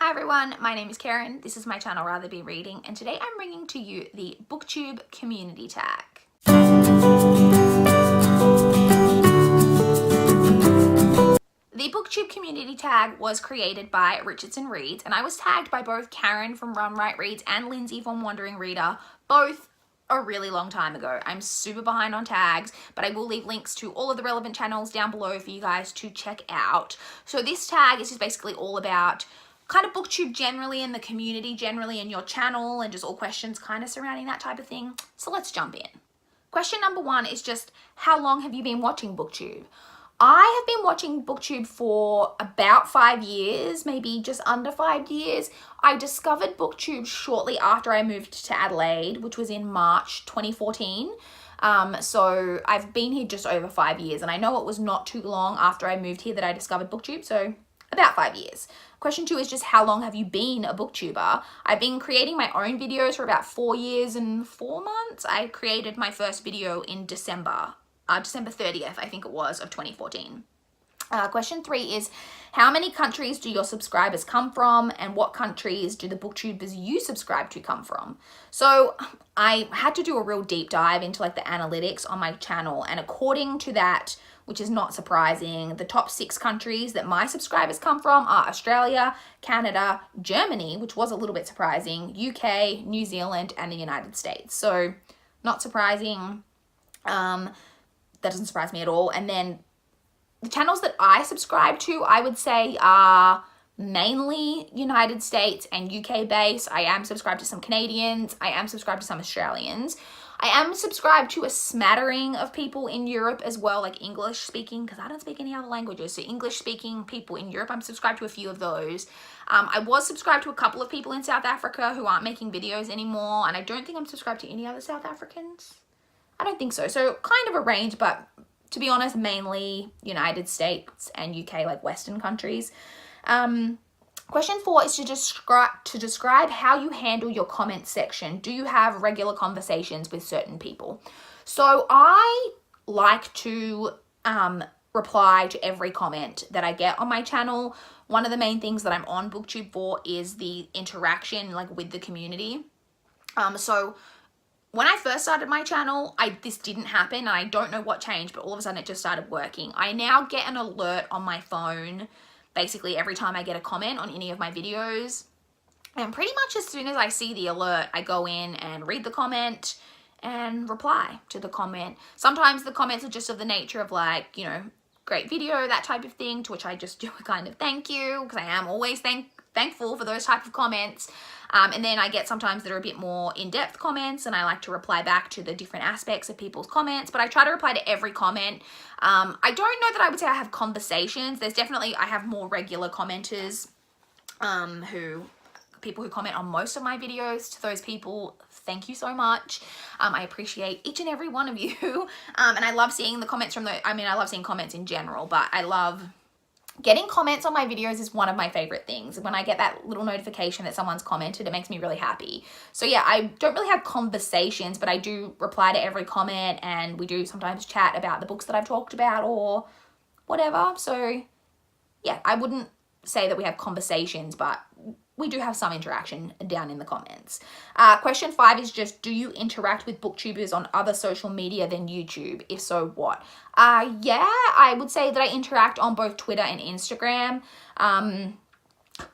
Hi everyone, my name is Karen, this is my channel RatherBeReading, and today I'm bringing to you the BookTube Community Tag. The BookTube Community Tag was created by Richardson Reads, and I was tagged by both Karen from Run Right Reads and Lindsay from Wandering Reader, both a really long time ago. I'm super behind on tags, but I will leave links to all of the relevant channels down below for you guys to check out. So this tag is just basically all about kind of BookTube generally and the community generally and your channel and just all questions kind of surrounding that type of thing. So let's jump in. Question number 1 is just, how long have you been watching BookTube? I have been watching BookTube for about 5 years, maybe just under 5 years. I discovered BookTube shortly after I moved to Adelaide, which was in March 2014. So I've been here just over 5 years, and I know it was not too long after I moved here that I discovered BookTube, so about 5 years. Question 2 is just, how long have you been a booktuber? I've been creating my own videos for about 4 years and 4 months. I created my first video in December 30th, I think it was, of 2014. Question 3 is, how many countries do your subscribers come from, and what countries do the booktubers you subscribe to come from? So I had to do a real deep dive into like the analytics on my channel, and according to that, which is not surprising, the top 6 countries that my subscribers come from are Australia, Canada, Germany, which was a little bit surprising, UK, New Zealand, and the United States. So not surprising. That doesn't surprise me at all. And then the channels that I subscribe to, I would say, are mainly United States and UK based. I am subscribed to some Canadians. I am subscribed to some Australians. I am subscribed to a smattering of people in Europe as well, like English speaking, because I don't speak any other languages. So English speaking people in Europe, I'm subscribed to a few of those. I was subscribed to a couple of people in South Africa who aren't making videos anymore. And I don't think I'm subscribed to any other South Africans. I don't think so. So kind of a range, but to be honest, mainly United States and UK, like Western countries. Question 4 is to describe how you handle your comment section. Do you have regular conversations with certain people? So I like to reply to every comment that I get on my channel. One of the main things that I'm on BookTube for is the interaction like with the community. So when I first started my channel, this didn't happen, and I don't know what changed, but all of a sudden it just started working. I now get an alert on my phone basically every time I get a comment on any of my videos. And pretty much as soon as I see the alert, I go in and read the comment and reply to the comment. Sometimes the comments are just of the nature of like, you know, great video, that type of thing, to which I just do a kind of thank you, because I am always thankful for those type of comments. And then I get sometimes that are a bit more in-depth comments, and I like to reply back to the different aspects of people's comments, but I try to reply to every comment. I don't know that I would say I have conversations. There's definitely, I have more regular commenters, people who comment on most of my videos. To those people, thank you so much. I appreciate each and every one of you. And I love seeing the comments I love seeing comments in general, but I love getting comments on my videos is one of my favorite things. When I get that little notification that someone's commented, it makes me really happy. So yeah, I don't really have conversations, but I do reply to every comment, and we do sometimes chat about the books that I've talked about or whatever. So yeah, I wouldn't say that we have conversations, but we do have some interaction down in the comments. Question 5 is just, do you interact with booktubers on other social media than YouTube? If so, what? Yeah, I would say that I interact on both Twitter and Instagram.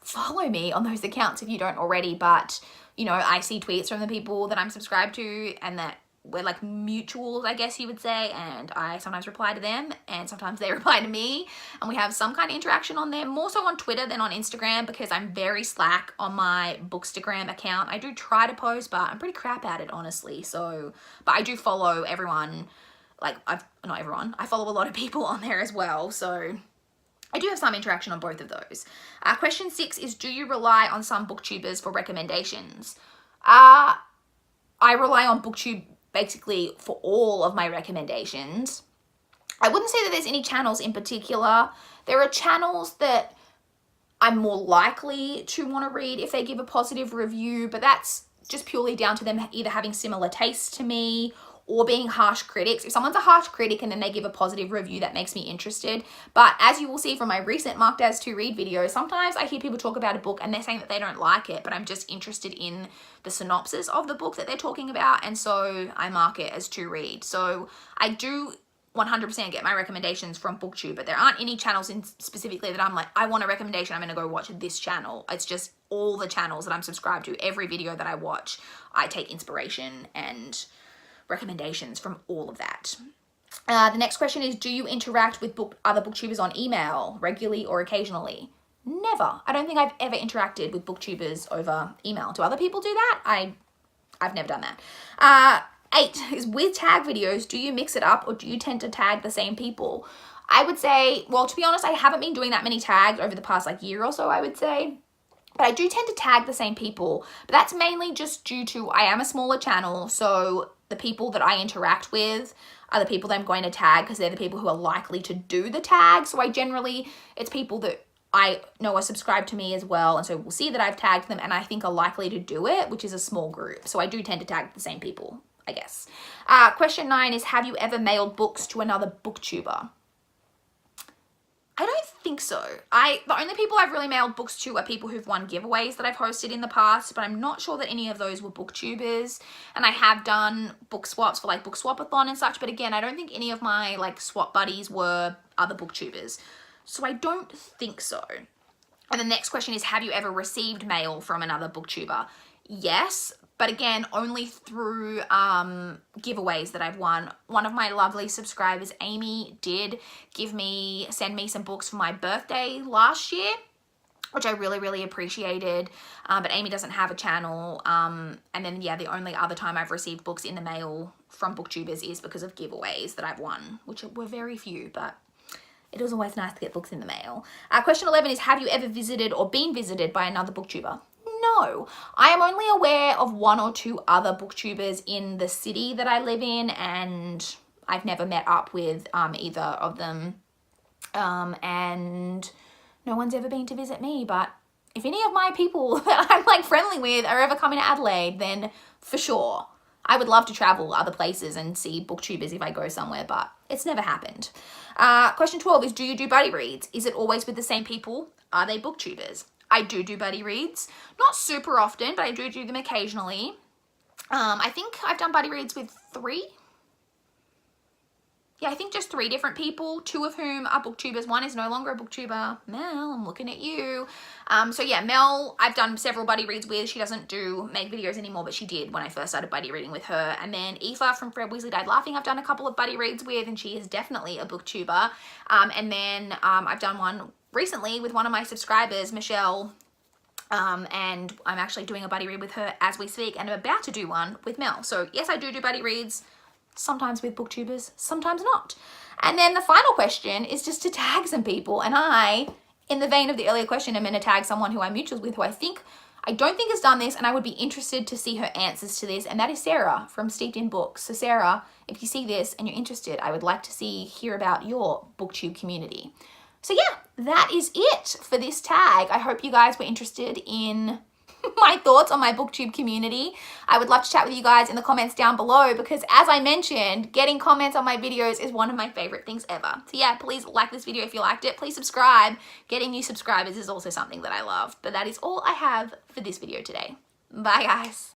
Follow me on those accounts if you don't already, but you know, I see tweets from the people that I'm subscribed to and that we're like mutuals, I guess you would say, and I sometimes reply to them and sometimes they reply to me, and we have some kind of interaction on there, more so on Twitter than on Instagram, because I'm very slack on my Bookstagram account. I do try to post, but I'm pretty crap at it, honestly. So, but I do follow everyone, like not everyone, I follow a lot of people on there as well, so I do have some interaction on both of those. Question 6 is, do you rely on some booktubers for recommendations? I rely on BookTube basically for all of my recommendations. I wouldn't say that there's any channels in particular. There are channels that I'm more likely to want to read if they give a positive review, but that's just purely down to them either having similar tastes to me or being harsh critics. If someone's a harsh critic and then they give a positive review, that makes me interested. But as you will see from my recent marked as to read videos, sometimes I hear people talk about a book and they're saying that they don't like it, but I'm just interested in the synopsis of the book that they're talking about, and so I mark it as to read. So I do 100% get my recommendations from BookTube, but there aren't any channels in specifically that I'm like, I want a recommendation, I'm going to go watch this channel. It's just all the channels that I'm subscribed to. Every video that I watch, I take inspiration and recommendations from all of that. The next question is, do you interact with other booktubers on email regularly or occasionally? Never. I don't think I've ever interacted with booktubers over email. Do other people do that? I've never done that. 8 is, with tag videos, do you mix it up or do you tend to tag the same people? I would say, well, to be honest, I haven't been doing that many tags over the past like year or so, I would say. But I do tend to tag the same people. But that's mainly just due to I am a smaller channel, so the people that I interact with are the people that I'm going to tag because they're the people who are likely to do the tag. So it's people that I know are subscribed to me as well, and so we'll see that I've tagged them and I think are likely to do it, which is a small group. So I do tend to tag the same people, I guess. Question 9 is, have you ever mailed books to another booktuber? I don't think so. The only people I've really mailed books to are people who've won giveaways that I've hosted in the past, but I'm not sure that any of those were booktubers. And I have done book swaps for like Book Swap-a-thon and such, but again, I don't think any of my like swap buddies were other booktubers. So I don't think so. And the next question is, have you ever received mail from another booktuber? Yes, but again, only through giveaways that I've won. One of my lovely subscribers, Amy, did send me some books for my birthday last year, which I really, really appreciated. But Amy doesn't have a channel. And then, yeah, the only other time I've received books in the mail from booktubers is because of giveaways that I've won, which were very few, but it was always nice to get books in the mail. Question 11 is, have you ever visited or been visited by another booktuber? No, I am only aware of 1 or 2 other booktubers in the city that I live in, and I've never met up with either of them. And no one's ever been to visit me, but if any of my people that I'm like friendly with are ever coming to Adelaide, then for sure. I would love to travel other places and see booktubers if I go somewhere, but it's never happened. Question 12 is, do you do buddy reads? Is it always with the same people? Are they booktubers? I do buddy reads. Not super often, but I do them occasionally. I think I've done buddy reads with 3. Yeah, I think just 3 different people, 2 of whom are booktubers. One is no longer a booktuber. Mel, I'm looking at you. So yeah, Mel, I've done several buddy reads with. She doesn't make videos anymore, but she did when I first started buddy reading with her. And then Aoife from Fred Weasley Died Laughing, I've done a couple of buddy reads with, and she is definitely a booktuber. And then I've done one recently with one of my subscribers, Michelle, and I'm actually doing a buddy read with her as we speak, and I'm about to do one with Mel. So yes, I do buddy reads, sometimes with booktubers, sometimes not. And then the final question is just to tag some people, and I, in the vein of the earlier question, I'm going to tag someone who I'm mutuals with, who I don't think has done this, and I would be interested to see her answers to this, and that is Sarah from Steeped in Books. So Sarah, if you see this and you're interested, I would like to hear about your BookTube community. So yeah, that is it for this tag. I hope you guys were interested in my thoughts on my BookTube community. I would love to chat with you guys in the comments down below, because as I mentioned, getting comments on my videos is one of my favorite things ever. So yeah, please like this video if you liked it. Please subscribe. Getting new subscribers is also something that I love. But that is all I have for this video today. Bye guys.